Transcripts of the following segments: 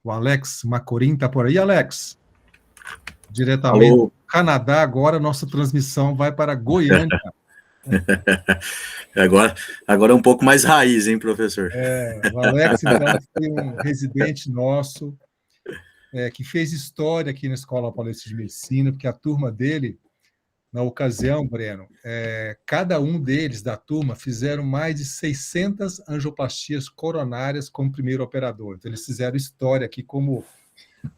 O Alex Macorim está por aí, Alex? Diretamente do Canadá, agora nossa transmissão vai para Goiânia. Agora é um pouco mais raiz, hein, professor? O Alex, então, foi um residente nosso, que fez história aqui na Escola Paulista de Medicina, porque a turma dele, na ocasião, Breno, cada um deles da turma fizeram mais de 600 angioplastias coronárias como primeiro operador. Então, eles fizeram história aqui como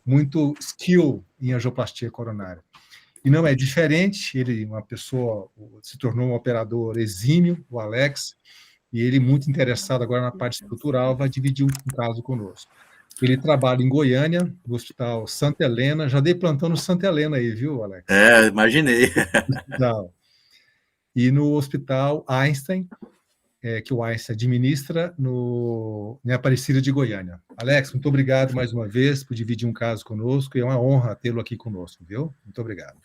muito skill em angioplastia coronária. E não é diferente, ele, uma pessoa, se tornou um operador exímio, o Alex, e ele, muito interessado agora na parte estrutural, vai dividir um caso conosco. Ele trabalha em Goiânia, no Hospital Santa Helena. Já dei plantão no Santa Helena aí, viu, Alex? Imaginei. E no Hospital Einstein, que o Einstein administra em Aparecida de Goiânia. Alex, muito obrigado mais uma vez por dividir um caso conosco, e é uma honra tê-lo aqui conosco, viu? Muito obrigado.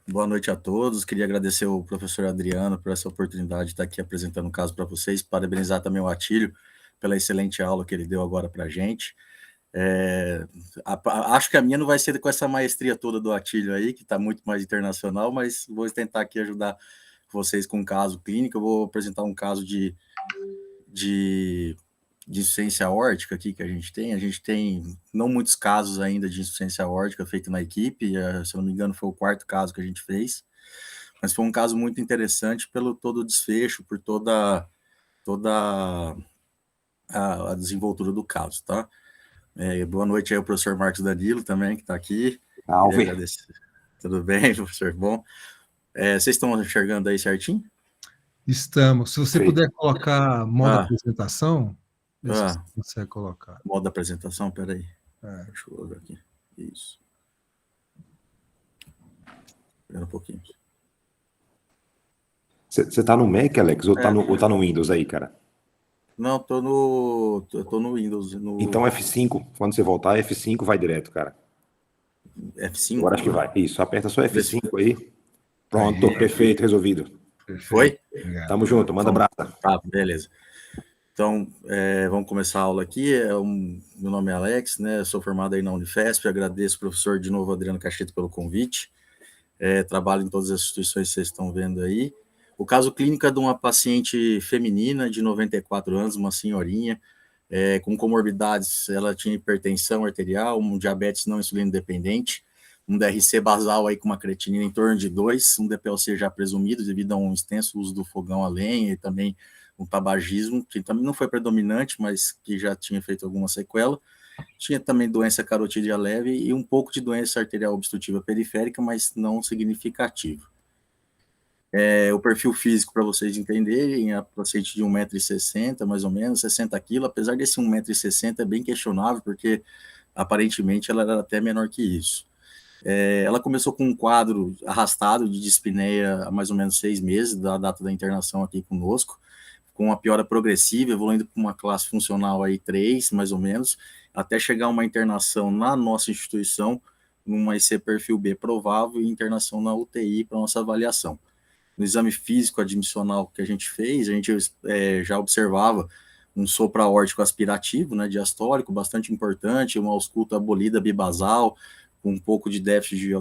Boa noite a todos. Queria agradecer ao professor Adriano por essa oportunidade de estar aqui apresentando o caso para vocês. Parabenizar também o Atílio pela excelente aula que ele deu agora para a gente. Acho que a minha não vai ser com essa maestria toda do Atílio aí, que está muito mais internacional, mas vou tentar aqui ajudar vocês com um caso clínico. Eu vou apresentar um caso de insuficiência aórtica aqui que a gente tem. A gente tem não muitos casos ainda de insuficiência aórtica feito na equipe, se eu não me engano foi o 4º caso que a gente fez, mas foi um caso muito interessante pelo todo o desfecho, por toda a desenvoltura do caso, tá? Boa noite aí ao professor Marcos Danilo também, que está aqui. Queria agradecer. Tudo bem, professor? Bom, vocês estão enxergando aí certinho? Estamos. Se você puder colocar modo apresentação, se você consegue colocar. Modo apresentação, peraí. Deixa eu ver aqui. Isso. Espera um pouquinho. Você tá no Mac, Alex, ou tá no Windows aí, cara? Não, eu tô no Windows. Então F5, quando você voltar, F5 vai direto, cara. F5? Agora acho que vai. Isso, aperta só F5 aí. Pronto, perfeito, resolvido. Foi? Tamo junto, manda abraço. Tá, beleza. Então, vamos começar a aula aqui. Meu nome é Alex, né? Eu sou formado aí na Unifesp. Agradeço ao professor de novo, Adriano Cacheto, pelo convite. Trabalho em todas as instituições que vocês estão vendo aí. O caso clínico é de uma paciente feminina de 94 anos, uma senhorinha, com comorbidades. Ela tinha hipertensão arterial, um diabetes não insulino dependente, um DRC basal aí com uma creatinina em torno de 2, um DPLC já presumido devido a um extenso uso do fogão a lenha e também um tabagismo, que também não foi predominante, mas que já tinha feito alguma sequela. Tinha também doença carotídea leve e um pouco de doença arterial obstrutiva periférica, mas não significativa. O perfil físico, para vocês entenderem, a paciente de 1,60 m, mais ou menos, 60 kg, apesar desse 1,60 m é bem questionável, porque aparentemente ela era até menor que isso. Ela começou com um quadro arrastado de dispneia há mais ou menos 6 meses, da data da internação aqui conosco, com uma piora progressiva, evoluindo para uma classe funcional aí 3, mais ou menos, até chegar a uma internação na nossa instituição, numa IC perfil B provável e internação na UTI para nossa avaliação. No exame físico admissional que a gente fez, a gente já observava um sopro aórtico aspirativo, né, diastólico, bastante importante, uma ausculta abolida bibasal, com um pouco de déficit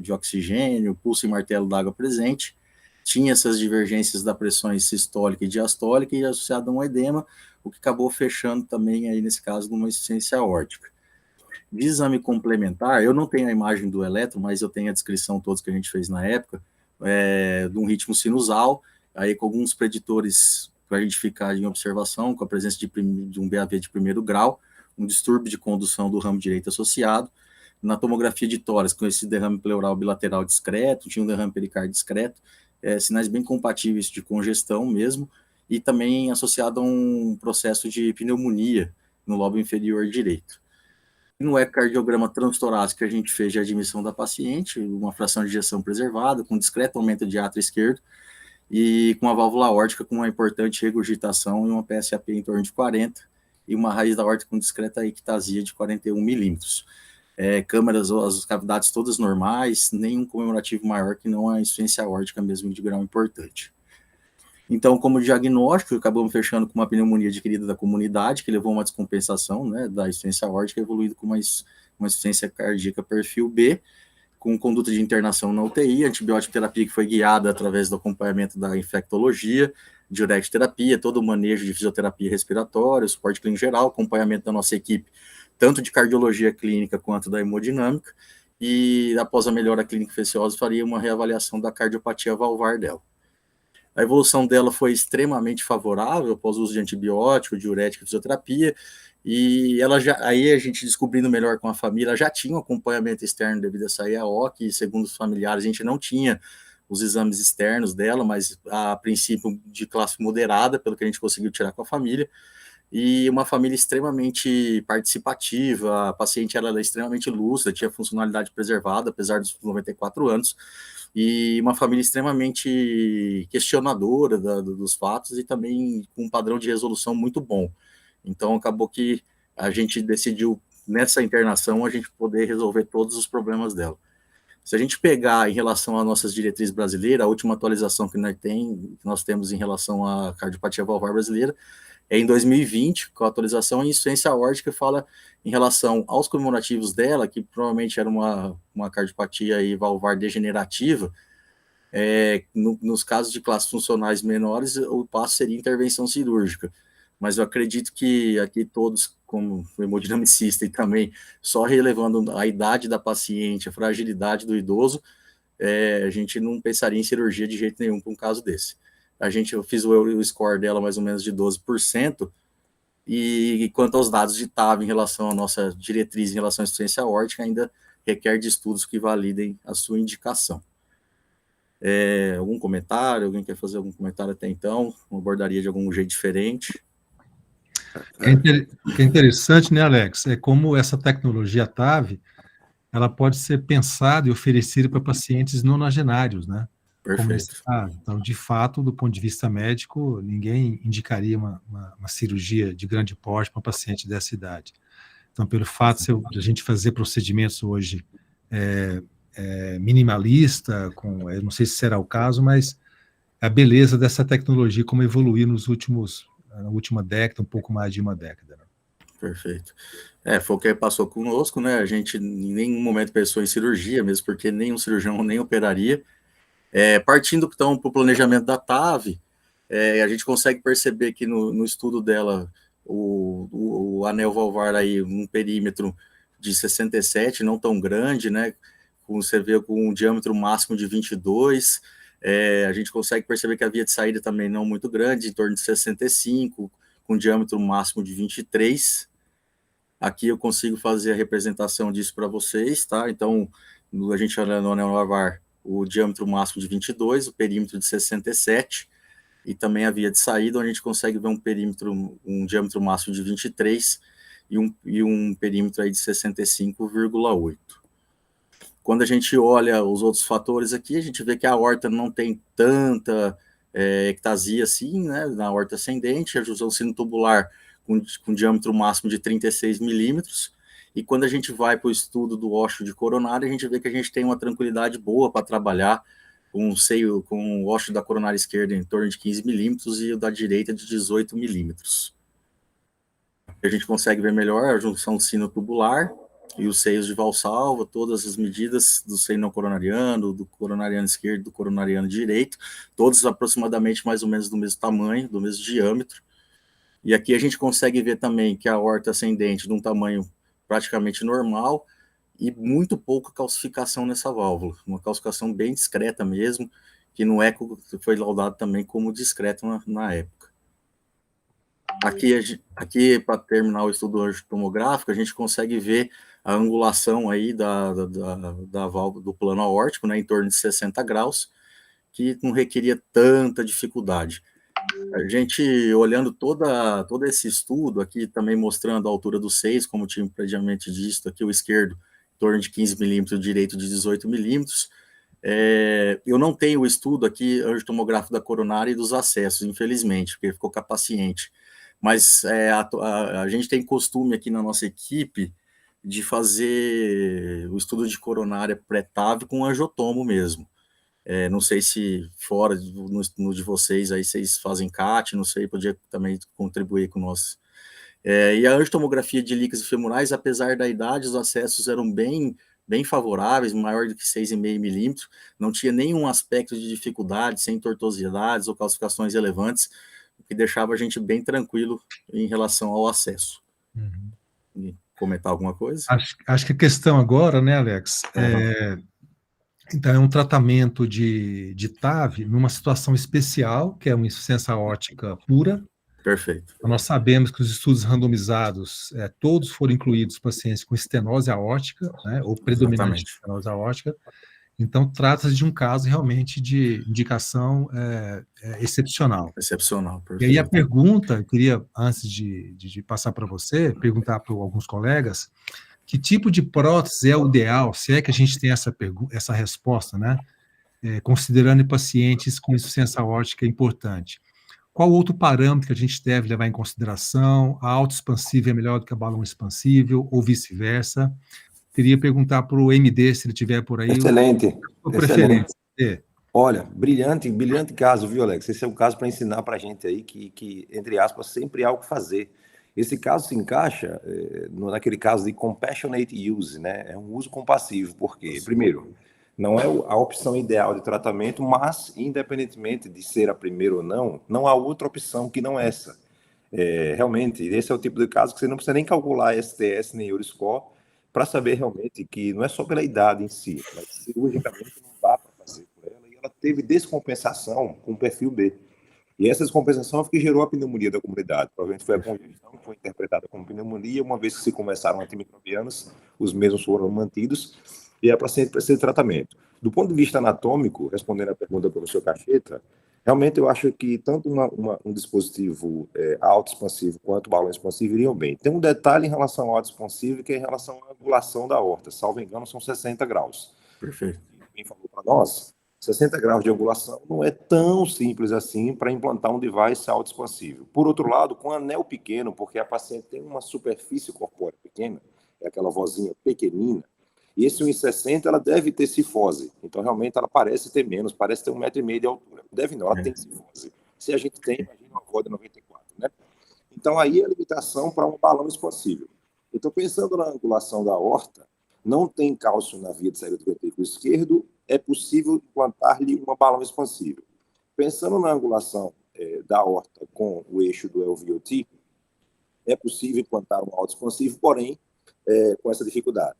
de oxigênio, pulso e martelo d'água presente. Tinha essas divergências da pressão sistólica e diastólica e associado a um edema, o que acabou fechando também, aí, nesse caso, numa insuficiência aórtica. De exame complementar, eu não tenho a imagem do eletro, mas eu tenho a descrição todos que a gente fez na época, de um ritmo sinusal, aí com alguns preditores para a gente ficar em observação, com a presença de um BAV de 1º grau, um distúrbio de condução do ramo direito associado. Na tomografia de tórax, com esse derrame pleural bilateral discreto, tinha um derrame pericárdio discreto, sinais bem compatíveis de congestão mesmo, e também associado a um processo de pneumonia no lobo inferior direito. No ecocardiograma transtorácico que a gente fez de admissão da paciente, uma fração de ejeção preservada, com discreto aumento de átrio esquerdo, e com a válvula aórtica com uma importante regurgitação e uma PSAP em torno de 40, e uma raiz da aórtica com discreta ictasia de 41 milímetros. Câmeras, as cavidades todas normais, nenhum comemorativo maior que não a insuficiência aórtica mesmo de grau importante. Então, como diagnóstico, acabamos fechando com uma pneumonia adquirida da comunidade, que levou a uma descompensação, né, da insuficiência aórtica, evoluindo com uma insuficiência cardíaca perfil B, com conduta de internação na UTI, antibiótico terapia que foi guiada através do acompanhamento da infectologia, diurética terapia, todo o manejo de fisioterapia respiratória, suporte clínico geral, acompanhamento da nossa equipe, tanto de cardiologia clínica quanto da hemodinâmica, e após a melhora clínica infecciosa, faria uma reavaliação da cardiopatia valvar dela. A evolução dela foi extremamente favorável após o uso de antibiótico, diurética e fisioterapia, e ela já, aí a gente descobrindo melhor com a família, já tinha um acompanhamento externo devido a essa EAO, que segundo os familiares a gente não tinha os exames externos dela, mas a princípio de classe moderada, pelo que a gente conseguiu tirar com a família, e uma família extremamente participativa, a paciente era extremamente lúcida, tinha funcionalidade preservada, apesar dos 94 anos, e uma família extremamente questionadora dos fatos e também com um padrão de resolução muito bom. Então, acabou que a gente decidiu, nessa internação, a gente poder resolver todos os problemas dela. Se a gente pegar em relação às nossas diretrizes brasileiras, a última atualização que nós temos em relação à cardiopatia valvar brasileira, é em 2020, com a atualização em insuficiência aórtica, fala em relação aos comemorativos dela, que provavelmente era uma cardiopatia aí valvar degenerativa, nos casos de classes funcionais menores, o passo seria intervenção cirúrgica. Mas eu acredito que aqui todos, como hemodinamicista e também só relevando a idade da paciente, a fragilidade do idoso, a gente não pensaria em cirurgia de jeito nenhum para um caso desse. Eu fiz o score dela mais ou menos de 12%, e quanto aos dados de TAV em relação à nossa diretriz em relação à insuficiência aórtica, ainda requer de estudos que validem a sua indicação. Algum comentário? Alguém quer fazer algum comentário até então? Uma abordaria de algum jeito diferente? Que é interessante, né, Alex? É como essa tecnologia TAV, ela pode ser pensada e oferecida para pacientes nonagenários, né? Como nesse Perfeito. caso. Então, de fato, do ponto de vista médico, ninguém indicaria uma cirurgia de grande porte para um paciente dessa idade. Então, pelo fato de a gente fazer procedimentos hoje minimalista, eu não sei se será o caso, mas a beleza dessa tecnologia, como evoluir na última década, um pouco mais de uma década. Né? Perfeito. Foi o que passou conosco, né? A gente em nenhum momento pensou em cirurgia, mesmo porque nenhum cirurgião nem operaria. Partindo então para o planejamento da TAV, a gente consegue perceber que no estudo dela, o anel valvar aí, um perímetro de 67, não tão grande, né? Você vê com um diâmetro máximo de 22, a gente consegue perceber que a via de saída também não muito grande, em torno de 65, com diâmetro máximo de 23. Aqui eu consigo fazer a representação disso para vocês, tá? Então, a gente olha no anel valvar, o diâmetro máximo de 22, o perímetro de 67, e também a via de saída, onde a gente consegue ver um diâmetro máximo de 23 e um perímetro aí de 65,8. Quando a gente olha os outros fatores aqui, a gente vê que a aorta não tem tanta ectasia assim, né, na aorta ascendente, a junção sino-tubular com diâmetro máximo de 36 milímetros, e quando a gente vai para o estudo do ósseo de coronária, a gente vê que a gente tem uma tranquilidade boa para trabalhar com o ósseo da coronária esquerda em torno de 15 milímetros e o da direita de 18 milímetros. A gente consegue ver melhor a junção sino-tubular e os seios de Valsalva, todas as medidas do seio não coronariano, do coronariano esquerdo, do coronariano direito, todos aproximadamente mais ou menos do mesmo tamanho, do mesmo diâmetro. E aqui a gente consegue ver também que a aorta ascendente de um tamanho praticamente normal e muito pouca calcificação nessa válvula, uma calcificação bem discreta mesmo, que no eco foi laudado também como discreto na época. Aqui para terminar o estudo tomográfico, a gente consegue ver a angulação aí da válvula do plano aórtico, né, em torno de 60 graus, que não requeria tanta dificuldade. A gente, olhando todo esse estudo aqui, também mostrando a altura dos seios, como tinha previamente visto aqui, o esquerdo em torno de 15 milímetros, o direito de 18 milímetros. Eu não tenho o estudo aqui, angiotomográfico da coronária e dos acessos, infelizmente, porque ficou com a paciente. Mas a gente tem costume aqui na nossa equipe de fazer o estudo de coronária pré-TAV com angiotomo mesmo. Não sei se fora no de vocês, aí vocês fazem CAT, não sei, podia também contribuir com nós. E a angiotomografia de líquidos femorais, apesar da idade, os acessos eram bem favoráveis, maior do que 6,5 milímetros, não tinha nenhum aspecto de dificuldade, sem tortuosidades ou calcificações relevantes, o que deixava a gente bem tranquilo em relação ao acesso. Uhum. Comentar alguma coisa? Acho que a questão agora, né, Alex, então é um tratamento de TAV numa situação especial, que é uma insuficiência aórtica pura. Perfeito. Nós sabemos que os estudos randomizados, todos foram incluídos pacientes com estenose aórtica, né, ou predominante de estenose aórtica. Então, trata-se de um caso realmente de indicação excepcional. Excepcional, perfeito. E aí a pergunta, eu queria, antes de passar para você, perguntar para alguns colegas, que tipo de prótese é o ideal, se é que a gente tem essa resposta, né? Considerando pacientes com insuficiência aórtica importante. Qual outro parâmetro que a gente deve levar em consideração? A autoexpansível é melhor do que a balão expansível, ou vice-versa? Queria perguntar para o MD, se ele estiver por aí. Excelente. A preferência. Olha, brilhante caso, viu, Alex? Esse é um caso para ensinar para a gente aí que, entre aspas, sempre há o que fazer. Esse caso se encaixa naquele caso de compassionate use, né? É um uso compassivo, porque, primeiro, não é a opção ideal de tratamento, mas, independentemente de ser a primeira ou não, não há outra opção que não essa. Realmente, esse é o tipo de caso que você não precisa nem calcular STS nem Euroscore para saber realmente que não é só pela idade em si, mas cirurgicamente não dá para fazer por ela, e ela teve descompensação com o perfil B. E essa descompensação foi que gerou a pneumonia da comunidade. Provavelmente foi a congestão que foi interpretada como pneumonia, uma vez que se começaram antimicrobianos, os mesmos foram mantidos, e a paciente precisa de tratamento. Do ponto de vista anatômico, respondendo à pergunta do professor Cacheta, realmente eu acho que tanto um dispositivo autoexpansivo quanto o balão expansivo iriam bem. Tem um detalhe em relação ao autoexpansivo, que é em relação à angulação da aorta. Salvo engano, são 60 graus. Perfeito. Quem falou para nós, 60 graus de angulação não é tão simples assim para implantar um device autoexpansível. Por outro lado, com anel pequeno, porque a paciente tem uma superfície corpórea pequena, é aquela vozinha pequenina, e esse 1,60 ela deve ter cifose. Então, realmente, ela parece ter menos, parece ter 1,5 m de altura. Deve não, ela tem cifose. Se a gente tem, imagina uma voz de 94, né? Então, aí é a limitação para um balão expansível. Então, pensando na angulação da aorta, não tem cálcio na via de saída do ventrículo esquerdo, é possível implantar-lhe uma balão expansível. Pensando na angulação da aorta com o eixo do LVOT, é possível implantar um autoexpansivo, porém, com essa dificuldade.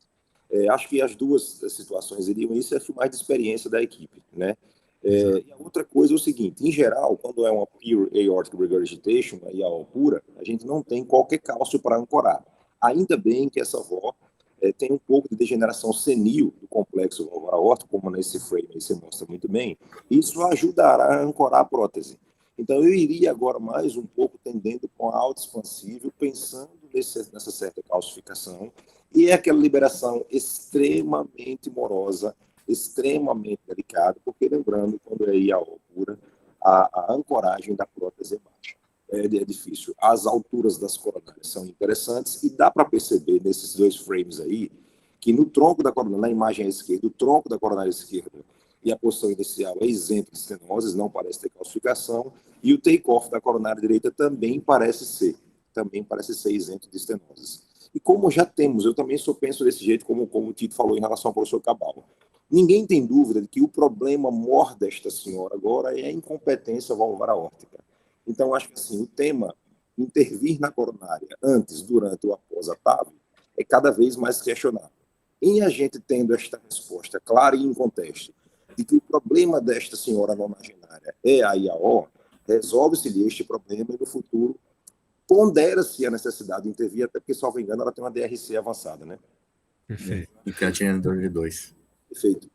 Acho que as duas situações iriam, isso é mais de experiência da equipe, né? E a outra coisa é o seguinte, em geral, quando é uma pure aortic regurgitation, uma IAO pura, a gente não tem qualquer cálcio para ancorar. Ainda bem que essa avó tem um pouco de degeneração senil do complexo valvular aórtico, como nesse frame aí você mostra muito bem, isso ajudará a ancorar a prótese. Então, eu iria agora mais um pouco tendendo com a autoexpansível, pensando nessa certa calcificação, e é aquela liberação extremamente morosa, extremamente delicada, porque, lembrando, quando é IAO pura, a ancoragem da prótese é baixa. É difícil. As alturas das coronárias são interessantes e dá para perceber nesses dois frames aí que no tronco da coronária, na imagem à esquerda, o tronco da coronária esquerda e a posição inicial é isento de estenoses, não parece ter calcificação, e o take-off da coronária direita também parece ser isento de estenoses. E como já temos, eu também só penso desse jeito, como o Tito falou em relação ao professor Cabal. Ninguém tem dúvida de que o problema maior desta senhora agora é a incompetência valvular aórtica. Então, acho que assim, o tema intervir na coronária antes, durante ou após a TAV é cada vez mais questionável. Em a gente tendo esta resposta clara e inconteste de que o problema desta senhora nonagenária é a IAO, resolve-se este problema e no futuro pondera-se a necessidade de intervir, até porque, salvo engano, ela tem uma DRC avançada, né? Perfeito. E creatinina de 2. Perfeito.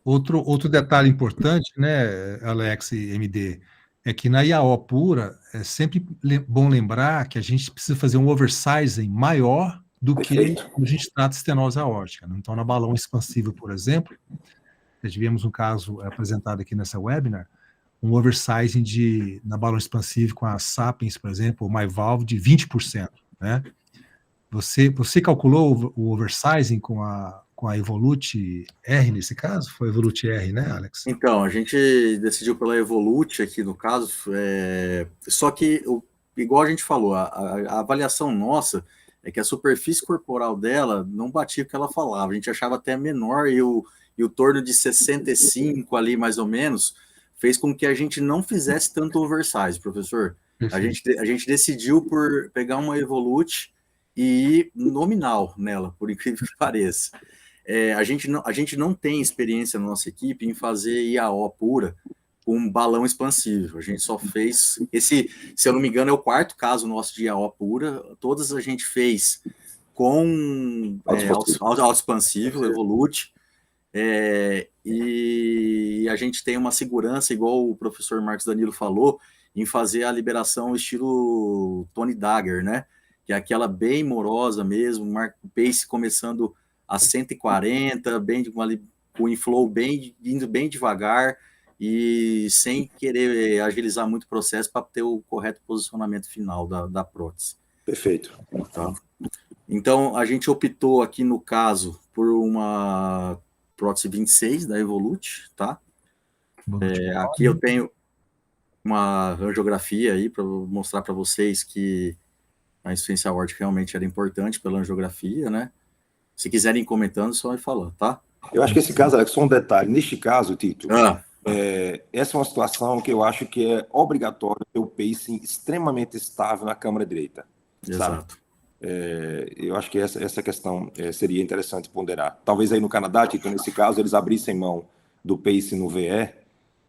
Outro detalhe importante, né, Alex e MD, é que na IAO pura é sempre bom lembrar que a gente precisa fazer um oversizing maior do que quando a gente trata estenose aórtica. Né? Então, na balão expansível, por exemplo, nós tivemos um caso apresentado aqui nessa webinar, um oversizing na balão expansível com a Sapiens, por exemplo, ou MyValve, de 20%. Né? Você calculou o oversizing com com a Evolute R nesse caso? Foi Evolute R, né, Alex? Então, a gente decidiu pela Evolute aqui no caso, só que, igual a gente falou, a avaliação nossa é que a superfície corporal dela não batia o que ela falava, a gente achava até menor e o torno de 65 ali, mais ou menos, fez com que a gente não fizesse tanto oversize, professor. A gente decidiu por pegar uma Evolute e ir nominal nela, por incrível que pareça. A gente não tem experiência na nossa equipe em fazer IAO pura com um balão expansível. A gente só fez esse, se eu não me engano, é o 4º caso nosso de IAO pura. Todas a gente fez com auto expansível, Evolute. E a gente tem uma segurança, igual o professor Marcos Danilo falou, em fazer a liberação estilo Tony Dagger, né? Que é aquela bem morosa mesmo, o pace começando a 140, com o inflow indo bem devagar e sem querer agilizar muito o processo para ter o correto posicionamento final da prótese. Perfeito. Tá? Então, a gente optou aqui no caso por uma prótese 26 da Evolute, tá? Aqui eu tenho uma angiografia aí para mostrar para vocês que a insuficiência aórtica realmente era importante pela angiografia, né? Se quiserem ir comentando, só vai falando, tá? Eu acho que esse caso, Alex, só um detalhe. Neste caso, Tito, essa é uma situação que eu acho que é obrigatório ter o pacing extremamente estável na câmara direita. Exato. Eu acho que essa questão seria interessante ponderar. Talvez aí no Canadá, Tito, nesse caso, eles abrissem mão do pacing no VE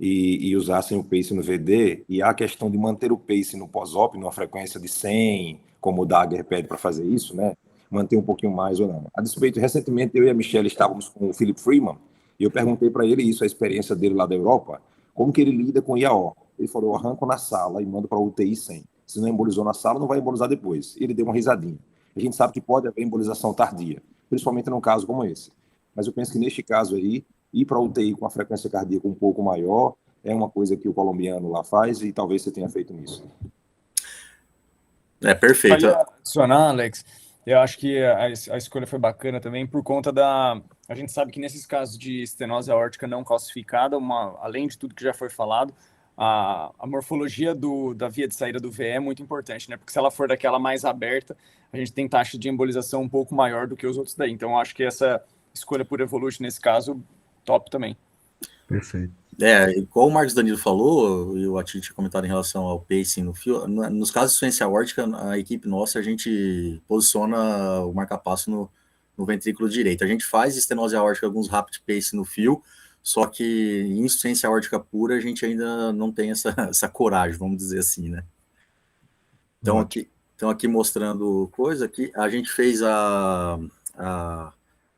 e usassem o pacing no VD, e a questão de manter o pacing no pós-op, numa frequência de 100, como o Dagger pede para fazer isso, né? Manter um pouquinho mais ou não. A despeito, recentemente eu e a Michelle estávamos com o Philip Freeman e eu perguntei para ele isso, a experiência dele lá da Europa, como que ele lida com IAO. Ele falou, eu arranco na sala e mando para a UTI 100. Se não embolizou na sala, não vai embolizar depois. Ele deu uma risadinha. A gente sabe que pode haver embolização tardia, principalmente num caso como esse. Mas eu penso que neste caso aí, ir para a UTI com a frequência cardíaca um pouco maior é uma coisa que o colombiano lá faz e talvez você tenha feito nisso. Perfeito. Para adicionar, Alex, eu acho que a escolha foi bacana também por conta a gente sabe que nesses casos de estenose aórtica não calcificada, além de tudo que já foi falado, a morfologia da via de saída do VE é muito importante, né? Porque se ela for daquela mais aberta, a gente tem taxa de embolização um pouco maior do que os outros daí. Então, eu acho que essa escolha por Evolute, nesse caso, top também. Perfeito. Igual o Marcos Danilo falou, e o Ati tinha comentado em relação ao pacing no fio, nos casos de insuficiência aórtica, a equipe nossa, a gente posiciona o marca-passo no ventrículo direito. A gente faz estenose aórtica, alguns rapid pace no fio, só que em insuficiência aórtica pura, a gente ainda não tem essa coragem, vamos dizer assim, né? Então, aqui mostrando coisa, aqui a gente fez a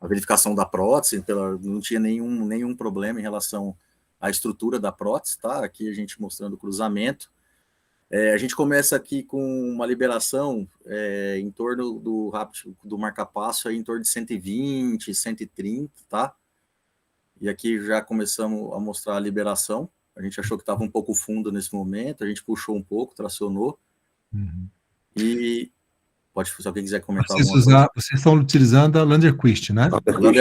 verificação da prótese, não tinha nenhum problema em relação à estrutura da prótese, tá? Aqui a gente mostrando o cruzamento. A gente começa aqui com uma liberação em torno do marca-passo, em torno de 120, 130, tá? E aqui já começamos a mostrar a liberação. A gente achou que estava um pouco fundo nesse momento, a gente puxou um pouco, tracionou. Uhum. E se alguém quiser comentar Vocês estão utilizando a Landerquist, né?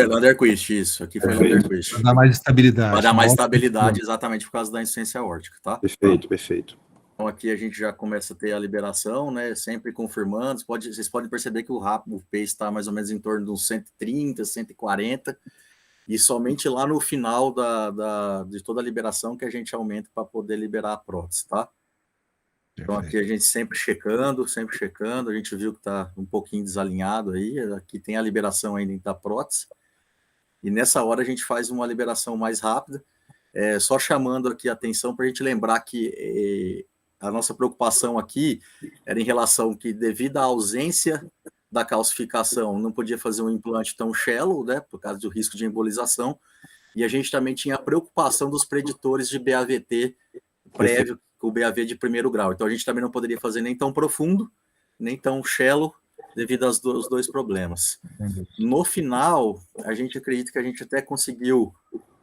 Landerquist, isso. Aqui foi Landerquist. Para dar mais estabilidade. Para dar mais estabilidade, exatamente por causa da insuficiência aórtica, tá? Perfeito. Então aqui a gente já começa a ter a liberação, né? Sempre confirmando. Vocês podem perceber que o pace está mais ou menos em torno de uns 130, 140. E somente lá no final de toda a liberação que a gente aumenta para poder liberar a prótese, tá? Então aqui a gente sempre checando, a gente viu que está um pouquinho desalinhado aí, aqui tem a liberação ainda da prótese, e nessa hora a gente faz uma liberação mais rápida, só chamando aqui a atenção para a gente lembrar que a nossa preocupação aqui era em relação que devido à ausência da calcificação, não podia fazer um implante tão shallow, né, por causa do risco de embolização, e a gente também tinha a preocupação dos preditores de BAVT prévio, o BAV de primeiro grau. Então, a gente também não poderia fazer nem tão profundo, nem tão shallow, devido aos dois problemas. No final, a gente acredita que a gente até conseguiu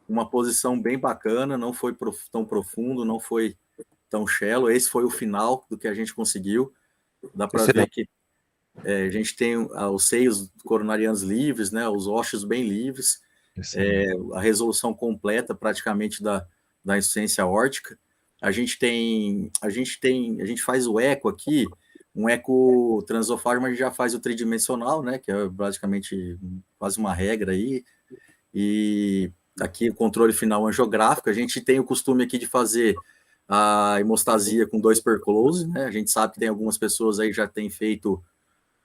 uma posição bem bacana, não foi tão profundo, não foi tão shallow. Esse foi o final do que a gente conseguiu. Dá para ver que a gente tem os seios coronarianos livres, né, os ósseos bem livres, a resolução completa praticamente da insuficiência aórtica. A gente faz o eco aqui, um eco transesofágico, mas a gente já faz o tridimensional, né, que é basicamente quase uma regra aí, e aqui o controle final angiográfico. A gente tem o costume aqui de fazer a hemostasia com 2 perclose, né, a gente sabe que tem algumas pessoas aí que já têm feito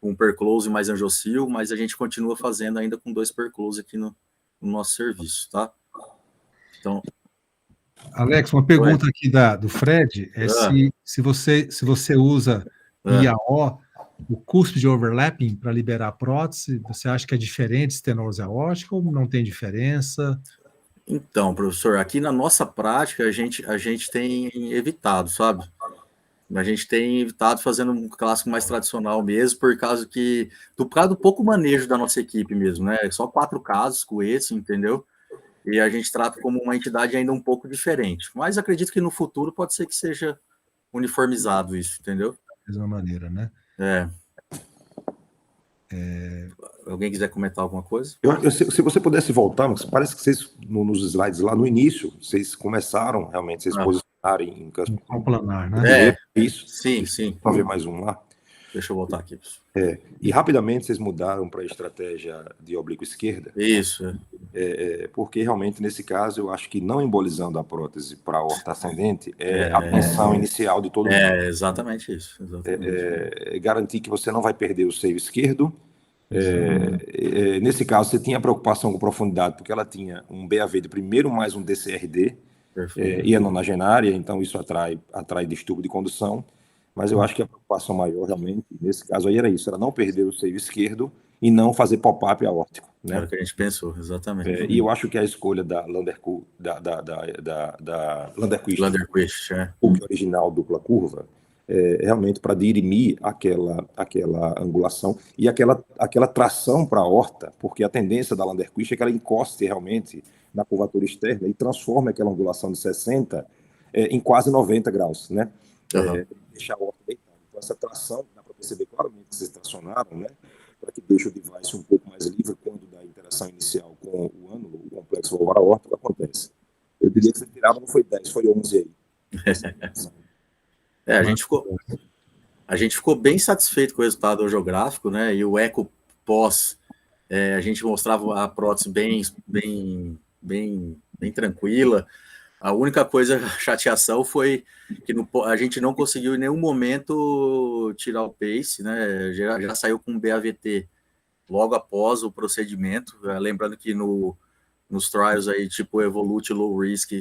um perclose mais angiocil, mas a gente continua fazendo ainda com 2 perclose aqui no nosso serviço, tá? Então... Alex, uma pergunta aqui do Fred, se você usa IAO, o custo de overlapping para liberar a prótese, você acha que é diferente estenose aórtica ou não tem diferença? Então, professor, aqui na nossa prática a gente tem evitado, sabe? A gente tem evitado fazendo um clássico mais tradicional mesmo, por causa do pouco manejo da nossa equipe mesmo, né? Só 4 casos com esse, entendeu? E a gente trata como uma entidade ainda um pouco diferente. Mas acredito que no futuro pode ser que seja uniformizado isso, entendeu? Da mesma maneira, né? Alguém quiser comentar alguma coisa? Se você pudesse voltar, mas parece que vocês, nos slides lá no início, vocês começaram realmente, vocês posicionarem em campo planar, né? Isso. Sim. Vamos ver mais um lá. Deixa eu voltar aqui. E rapidamente vocês mudaram para a estratégia de oblíqua esquerda. Isso. Porque realmente, nesse caso, eu acho que não embolizando a prótese para a aorta ascendente a tensão inicial de todo mundo. Exatamente isso. Garantir que você não vai perder o seio esquerdo. Nesse caso, você tinha preocupação com profundidade, porque ela tinha um BAV de primeiro mais um DCRD, e a nonagenária, então isso atrai distúrbio de condução. Mas eu acho que a preocupação maior, realmente, nesse caso aí era isso, era não perder o seio esquerdo e não fazer pop-up aórtico. Né? Era o que a gente pensou, exatamente. E eu acho que a escolha da Landerquist, o original dupla curva, realmente para dirimir aquela angulação e aquela tração para a aorta, porque a tendência da Landerquist é que ela encoste realmente na curvatura externa e transforme aquela angulação de 60 em quase 90 graus, né? Deixar a aorta deitada. Então, essa tração, dá para perceber claramente que vocês tracionaram, né? Para que deixe o device um pouco mais livre quando da interação inicial com o ânulo, o complexo valvar aórtico, acontece. Eu diria que você tirava, não foi 10, foi 11 aí. A gente ficou bem satisfeito com o resultado angiográfico, né? E o eco pós, a gente mostrava a prótese bem tranquila. A única chateação foi que a gente não conseguiu em nenhum momento tirar o pace, né? Já saiu com BAVT logo após o procedimento. Lembrando que nos trials aí, tipo Evolute Low Risk,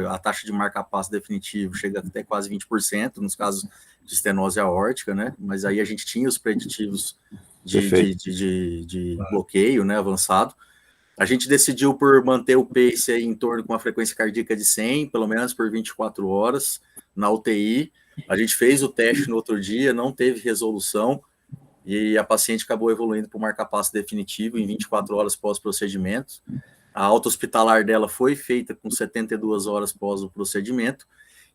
a taxa de marca-passo definitivo chega até quase 20% nos casos de estenose aórtica, né? Mas aí a gente tinha os preditivos de bloqueio, né, avançado. A gente decidiu por manter o pace aí em torno com uma frequência cardíaca de 100, pelo menos por 24 horas, na UTI. A gente fez o teste no outro dia, não teve resolução, e a paciente acabou evoluindo para o marca-passo definitivo em 24 horas pós-procedimento. A alta hospitalar dela foi feita com 72 horas pós o procedimento,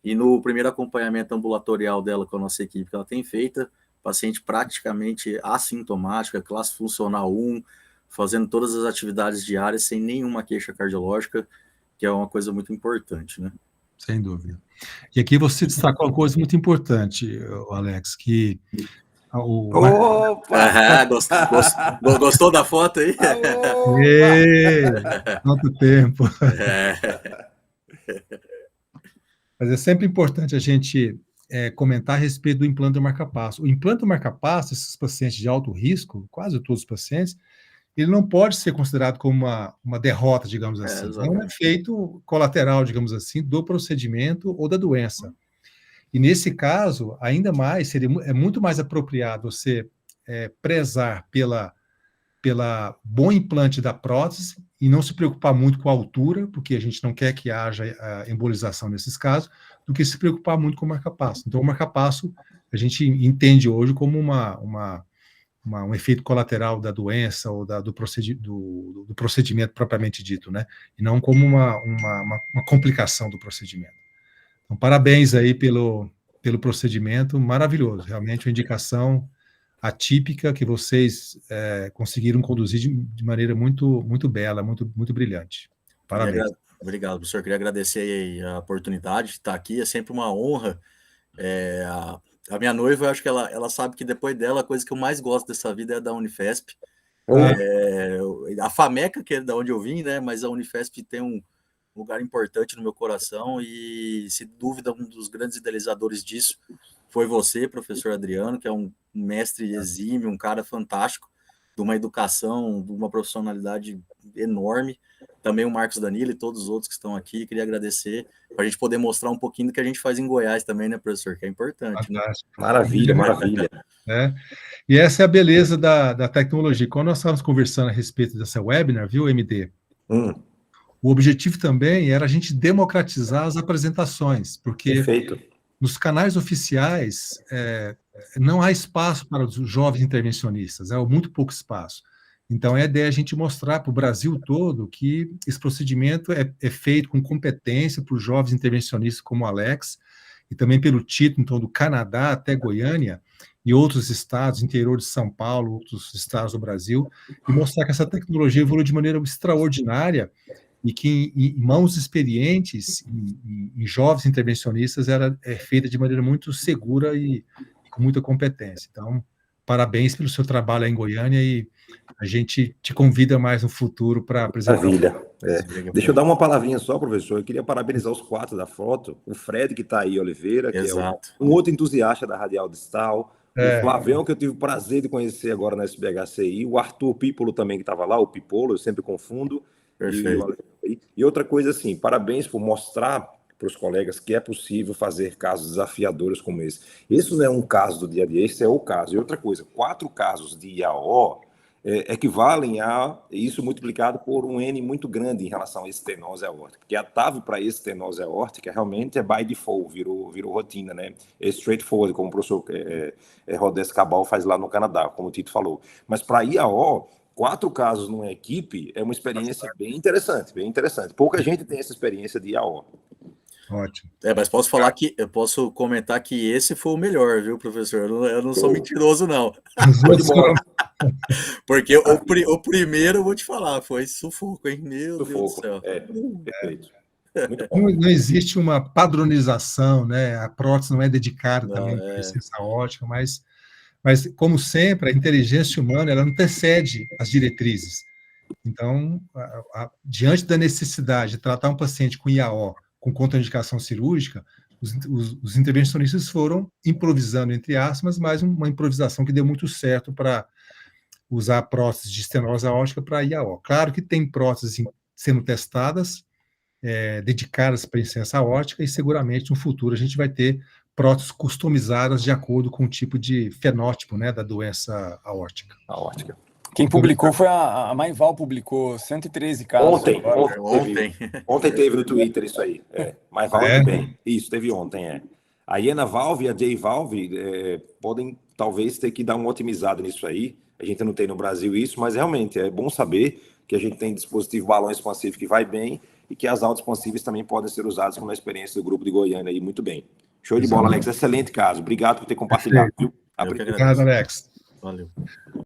e no primeiro acompanhamento ambulatorial dela com a nossa equipe que ela tem feita, paciente praticamente assintomática, classe funcional 1, fazendo todas as atividades diárias sem nenhuma queixa cardiológica, que é uma coisa muito importante, né? Sem dúvida. E aqui você destacou uma coisa muito importante, Alex, que... Gostou da foto aí? Quanto tempo! Mas é sempre importante a gente comentar a respeito do implante marca-passo. O implante marca-passo, esses pacientes de alto risco, quase todos os pacientes, ele não pode ser considerado como uma derrota, digamos assim. É um efeito colateral, digamos assim, do procedimento ou da doença. E nesse caso, ainda mais, é muito mais apropriado você prezar pela bom implante da prótese e não se preocupar muito com a altura, porque a gente não quer que haja embolização nesses casos, do que se preocupar muito com o marca-passo. Então, o marca-passo a gente entende hoje como um efeito colateral da doença ou do procedimento propriamente dito, né? E não como uma complicação do procedimento. Então, parabéns aí pelo procedimento, maravilhoso, realmente uma indicação atípica que vocês conseguiram conduzir de maneira muito, muito bela, muito, muito brilhante. Parabéns. Obrigado, professor. Queria agradecer a oportunidade de estar aqui. É sempre uma honra. A minha noiva, eu acho que ela sabe que depois dela, a coisa que eu mais gosto dessa vida é da Unifesp. A FAMECA, que é da onde eu vim, né? Mas a Unifesp tem um lugar importante no meu coração e, sem dúvida, um dos grandes idealizadores disso foi você, professor Adriano, que é um mestre exímio, um cara fantástico, de uma educação, de uma profissionalidade enorme. Também o Marcos Danilo e todos os outros que estão aqui. Queria agradecer para a gente poder mostrar um pouquinho do que a gente faz em Goiás também, né, professor? Que é importante. Fantástico. Né? Maravilha, maravilha. E essa é a beleza da tecnologia. Quando nós estávamos conversando a respeito dessa webinar, viu, MD? O objetivo também era a gente democratizar as apresentações, porque Perfeito. Nos canais oficiais não há espaço para os jovens intervencionistas, muito pouco espaço. Então, a ideia é a gente mostrar para o Brasil todo que esse procedimento é feito com competência por jovens intervencionistas como o Alex, e também pelo Tito, então, do Canadá até Goiânia, e outros estados, interior de São Paulo, outros estados do Brasil, e mostrar que essa tecnologia evolui de maneira extraordinária e que em mãos experientes, em jovens intervencionistas, é feita de maneira muito segura e com muita competência. Então, parabéns pelo seu trabalho aí em Goiânia e a gente te convida mais no futuro para apresentar. Maravilha. Deixa eu dar uma palavrinha só, professor. Eu queria parabenizar os 4 da foto, o Fred, que está aí, Oliveira, que Exato. é um outro entusiasta da Radial Distal, o Flavião, que eu tive o prazer de conhecer agora na SBHCI, o Arthur Pipolo também, que estava lá, o Pipolo, eu sempre confundo. Perfeito. E outra coisa, assim, parabéns por mostrar para os colegas que é possível fazer casos desafiadores como esse. Isso não é um caso do dia a dia, esse é o caso. E outra coisa, 4 casos de IAO equivalem a isso multiplicado por um N muito grande em relação à estenose aórtica, porque a TAV para estenose aórtica realmente é by default, virou rotina, né? É straightforward, como o professor Rodés Cabal faz lá no Canadá, como o Tito falou. Mas para IAO, 4 casos numa equipe é uma experiência bem interessante, bem interessante. Pouca gente tem essa experiência de IAO. Ótimo. Mas eu posso comentar que esse foi o melhor, viu, professor? Eu não sou mentiroso, não. Porque o primeiro, eu vou te falar, foi sufoco, hein? Meu Deus do céu. Perfeito. Não existe uma padronização, né? A prótese não é dedicada também para licença ótica, mas, como sempre, a inteligência humana ela antecede as diretrizes. Então, diante da necessidade de tratar um paciente com IAO, com contraindicação cirúrgica, os intervencionistas foram improvisando, entre aspas, mas uma improvisação que deu muito certo para usar próteses de estenose aórtica para IAO. Claro que tem próteses sendo testadas, dedicadas para licença aórtica, e seguramente no futuro a gente vai ter próteses customizadas de acordo com o tipo de fenótipo, né, da doença aórtica. Quem publicou foi a Maival, publicou 113 casos. Ontem teve no Twitter isso aí. Maival é bem. Isso, teve ontem, A Iena Valve e a J Valve podem talvez ter que dar uma otimizada nisso aí. A gente não tem no Brasil isso, mas realmente é bom saber que a gente tem dispositivo balão expansivo que vai bem e que as autoexpansíveis também podem ser usadas como a experiência do grupo de Goiânia aí, muito bem. Show de bola, Alex. Excelente caso. Obrigado por ter compartilhado. Obrigado, Alex. Valeu.